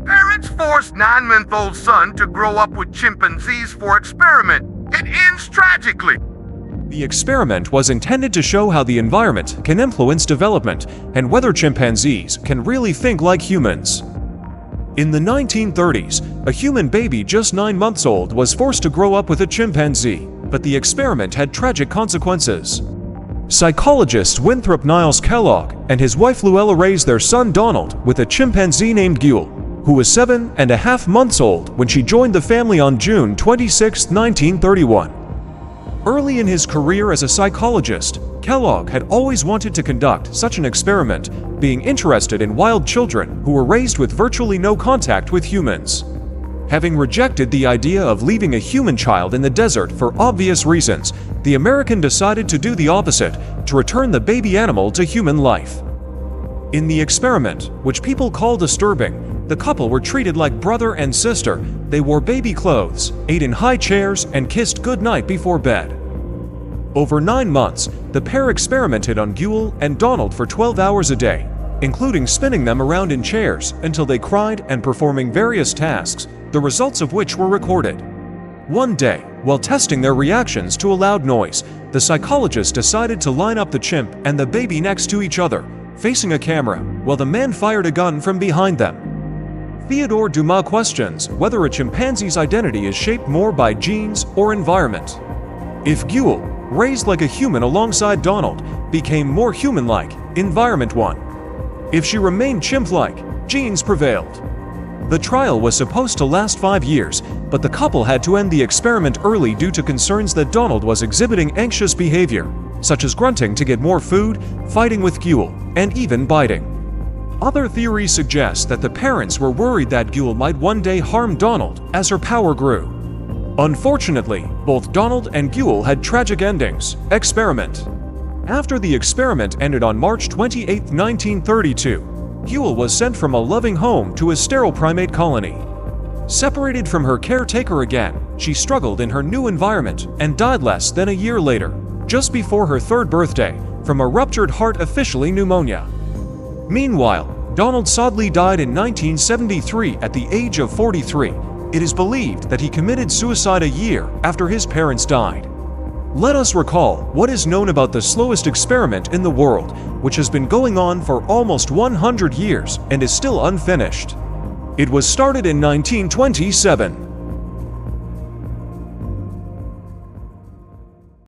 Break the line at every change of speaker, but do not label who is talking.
Parents force 9-month-old son to grow up with chimpanzees for experiment. It ends tragically.
The experiment was intended to show how the environment can influence development and whether chimpanzees can really think like humans. In the 1930s, a human baby just 9 months old was forced to grow up with a chimpanzee, but the experiment had tragic consequences. Psychologist Winthrop Niles Kellogg and his wife Luella raised their son Donald with a chimpanzee named Guel, who was 7.5 months old when she joined the family on June 26, 1931. Early in his career as a psychologist, Kellogg had always wanted to conduct such an experiment, being interested in wild children who were raised with virtually no contact with humans. Having rejected the idea of leaving a human child in the desert for obvious reasons, the American decided to do the opposite, to return the baby animal to human life. In the experiment, which people call disturbing, the couple were treated like brother and sister. They wore baby clothes, ate in high chairs, and kissed goodnight before bed. Over 9 months, the pair experimented on Guel and Donald for 12 hours a day, including spinning them around in chairs until they cried and performing various tasks, the results of which were recorded. One day, while testing their reactions to a loud noise, the psychologist decided to line up the chimp and the baby next to each other, facing a camera, while the man fired a gun from behind them. Theodore Dumas questions whether a chimpanzee's identity is shaped more by genes or environment. If Guel, raised like a human alongside Donald, became more human-like, environment won. If she remained chimp-like, genes prevailed. The trial was supposed to last 5 years, but the couple had to end the experiment early due to concerns that Donald was exhibiting anxious behavior, such as grunting to get more food, fighting with Guel, and even biting. Other theories suggest that the parents were worried that Guel might one day harm Donald as her power grew. Unfortunately, both Donald and Guel had tragic endings. Experiment. After the experiment ended on March 28, 1932, Guel was sent from a loving home to a sterile primate colony. Separated from her caretaker again, she struggled in her new environment and died less than a year later, just before her 3rd birthday, from a ruptured heart, officially pneumonia. Meanwhile, Donald sadly died in 1973 at the age of 43. It is believed that he committed suicide a year after his parents died. Let us recall what is known about the slowest experiment in the world, which has been going on for almost 100 years and is still unfinished. It was started in 1927.